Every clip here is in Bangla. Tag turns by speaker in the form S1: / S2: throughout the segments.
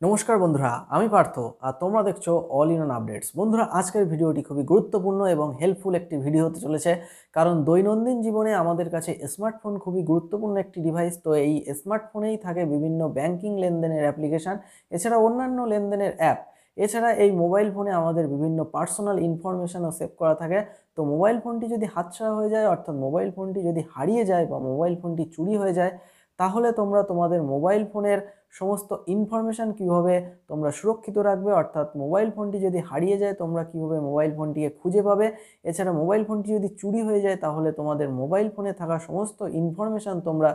S1: নমস্কার বন্ধুরা, আমি পার্থ আর তোমরা দেখছো অল ইন অন আপডেটস। বন্ধুরা, আজকের ভিডিওটি খুবই গুরুত্বপূর্ণ এবং হেল্পফুল একটি ভিডিও হতে চলেছে, কারণ দৈনন্দিন জীবনে আমাদের কাছে স্মার্টফোন খুবই গুরুত্বপূর্ণ একটি ডিভাইস। তো এই স্মার্টফোনেই থাকে বিভিন্ন ব্যাংকিং লেনদেনের অ্যাপ্লিকেশান, এছাড়া অন্যান্য লেনদেনের অ্যাপ। এছাড়া এই মোবাইল ফোনে আমাদের বিভিন্ন পার্সোনাল ইনফরমেশনও সেভ করা থাকে। তো মোবাইল ফোনটি যদি হাতছাড়া হয়ে যায়, অর্থাৎ মোবাইল ফোনটি যদি হারিয়ে যায় বা মোবাইল ফোনটি চুরি হয়ে যায়, তাহলে তোমরা তোমাদের মোবাইল ফোনের সমস্ত ইনফরমেশান কীভাবে তোমরা সুরক্ষিত রাখবে, অর্থাৎ মোবাইল ফোনটি যদি হারিয়ে যায় তোমরা কীভাবে মোবাইল ফোনটিকে খুঁজে পাবে। এছাড়া মোবাইল ফোনটি যদি চুরি হয়ে যায় তাহলে তোমাদের মোবাইল ফোনে থাকা সমস্ত ইনফরমেশান তোমরা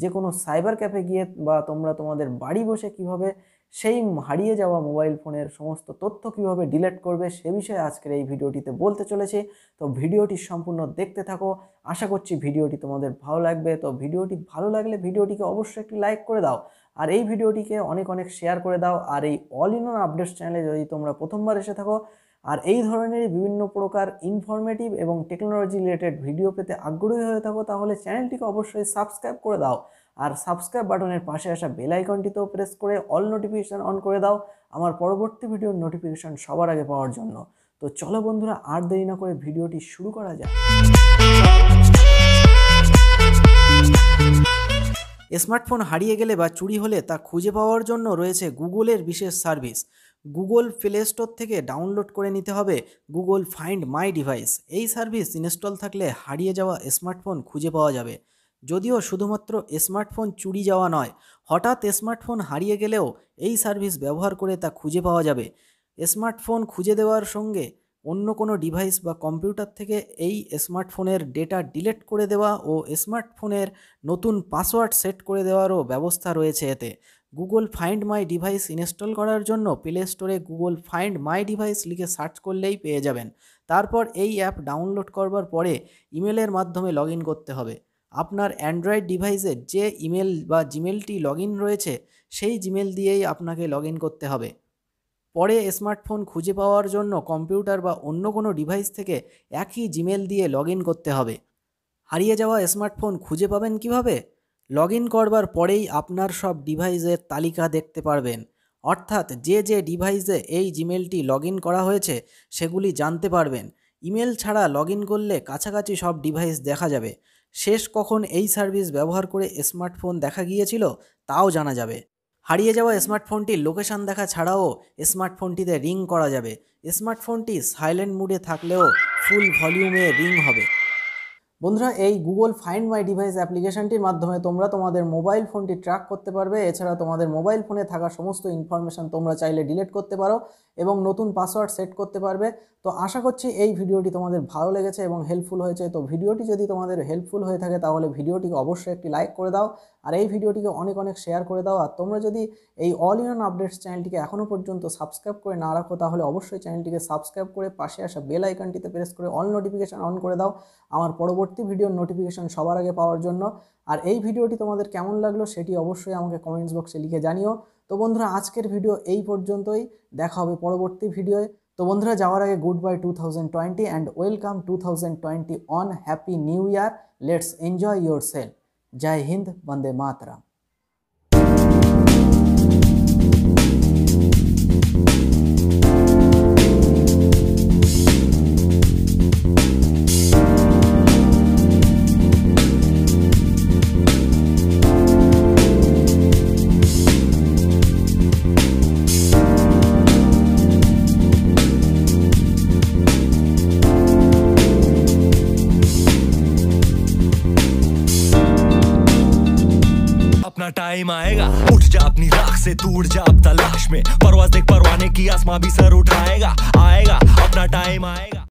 S1: যে কোনো সাইবার ক্যাফে গিয়ে বা তোমরা তোমাদের বাড়ি বসে কীভাবে সেই হারিয়ে যাওয়া মোবাইল ফোনের সমস্ত তথ্য কীভাবে ডিলিট করবে সে বিষয়ে আজকের এই ভিডিওটিতে বলতে চলেছি। তো ভিডিওটি সম্পূর্ণ দেখতে থাকো, আশা করছি ভিডিওটি তোমাদের ভালো লাগবে। তো ভিডিওটি ভালো লাগলে ভিডিওটিকে অবশ্যই একটি লাইক করে দাও, আর এই ভিডিওটিকে অনেক অনেক শেয়ার করে দাও। আর এই অল ইন অন আপডেটস চ্যানেলে যদি তোমরা প্রথমবার এসে থাকো আর এই ধরনের বিভিন্ন প্রকার ইনফরমেটিভ এবং টেকনোলজি রিলেটেড ভিডিও পেতে আগ্রহী হয়ে থাকো, তাহলে চ্যানেলটিকে অবশ্যই সাবস্ক্রাইব করে দাও, আর সাবস্ক্রাইব বাটনের পাশে আসা বেল আইকনটিতেও প্রেস করে অল নোটিফিকেশান অন করে দাও আমার পরবর্তী ভিডিওর নোটিফিকেশান সবার আগে পাওয়ার জন্য। তো চলো বন্ধুরা, আর দেরি না করে ভিডিওটি শুরু করা যাক। স্মার্টফোন হারিয়ে গেলে বা চুরি হলে তা খুঁজে পাওয়ার জন্য রয়েছে গুগলের বিশেষ সার্ভিস। গুগল প্লে স্টোর থেকে ডাউনলোড করে নিতে হবে গুগল ফাইন্ড মাই ডিভাইস। এই সার্ভিস ইনস্টল থাকলে হারিয়ে যাওয়া স্মার্টফোন খুঁজে পাওয়া যাবে। যদিও শুধুমাত্র স্মার্টফোন চুরি যাওয়া নয়, হঠাৎ স্মার্টফোন হারিয়ে গেলেও এই সার্ভিস ব্যবহার করে তা খুঁজে পাওয়া যাবে। স্মার্টফোন খুঁজে দেওয়ার সঙ্গে অন্য কোনো ডিভাইস বা কম্পিউটার থেকে এই স্মার্টফোনের ডেটা ডিলিট করে দেওয়া ও স্মার্টফোনের নতুন পাসওয়ার্ড সেট করে দেওয়ারও ব্যবস্থা রয়েছে এতে। Google find my device install করার জন্য প্লে স্টোরে গুগল ফাইন্ড মাই ডিভাইস লিখে সার্চ করলেই পেয়ে যাবেন। তারপর এই অ্যাপ ডাউনলোড করবার পরে ইমেলের মাধ্যমে লগ ইন করতে হবে। আপনার অ্যান্ড্রয়েড ডিভাইসের যে ইমেল বা জিমেলটি লগ ইন রয়েছে সেই জিমেল দিয়েই আপনাকে লগ ইন করতে হবে। পরে স্মার্টফোন খুঁজে পাওয়ার জন্য কম্পিউটার বা অন্য কোনো ডিভাইস থেকে একই জিমেল দিয়ে লগ ইন করতে হবে। হারিয়ে যাওয়া স্মার্টফোন খুঁজে পাবেন কিভাবে? লগ ইন করবার পরেই আপনার সব ডিভাইসের তালিকা দেখতে পারবেন, অর্থাৎ যে যে ডিভাইসে এই জিমেলটি লগ ইন করা হয়েছে সেগুলি জানতে পারবেন। ইমেল ছাড়া লগ ইন করলে কাছাকাছি সব ডিভাইস দেখা যাবে। শেষ কখন এই সার্ভিস ব্যবহার করে স্মার্টফোন দেখা গিয়েছিল তাও জানা যাবে। হারিয়ে যাওয়া স্মার্টফোনটির লোকেশান দেখা ছাড়াও স্মার্টফোনটিতে রিং করা যাবে। স্মার্টফোনটি সাইলেন্ট মুডে থাকলেও ফুল ভলিউমে রিং হবে। বন্ধুরা, এই গুগল ফাইন্ড মাই ডিভাইস অ্যাপ্লিকেশনটির মাধ্যমে তোমরা তোমাদের মোবাইল ফোনটি ট্র্যাক করতে পারবে। এছাড়া তোমাদের মোবাইল ফোনে থাকা সমস্ত ইনফরমেশান তোমরা চাইলে ডিলিট করতে পারো এবং নতুন পাসওয়ার্ড সেট করতে পারবে। তো আশা করছি এই ভিডিওটি তোমাদের ভালো লেগেছে এবং হেল্পফুল হয়েছে। তো ভিডিওটি যদি তোমাদের হেল্পফুল হয়ে থাকে তাহলে ভিডিওটিকে অবশ্যই একটি লাইক করে দাও, আর এই ভিডিওটিকে অনেক অনেক শেয়ার করে দাও। আর তোমরা যদি এই অল ইন অন আপডেটস চ্যানেলটিকে এখনও পর্যন্ত সাবস্ক্রাইব করে না রাখো তাহলে অবশ্যই চ্যানেলটিকে সাবস্ক্রাইব করে পাশে আসা বেল আইকনটিতে প্রেস করে অল নোটিফিকেশান অন করে দাও আমার পরবর্তী ভিডিওর নোটিফিকেশান সবার আগে পাওয়ার জন্য। আর এই ভিডিওটি তোমাদের কেমন লাগলো সেটি অবশ্যই আমাকে কমেন্টস বক্সে লিখে জানিও। তো বন্ধুরা, আজকের ভিডিও এই পর্যন্তই, দেখা হবে পরবর্তী ভিডিওয়ে। তো বন্ধুরা, যাওয়ার আগে good bye 2020 and welcome 2020 on happy new year. Let's enjoy yourself. জয় হিন্দ, বন্দে মাতরম।
S2: अपना टाइम आएगा, उठ जा अपनी राख से, तू उड़ जा अब तलाश में, परवाज़ देख परवाने की, आसमां भी सर उठाएगा, आएगा अपना टाइम आएगा।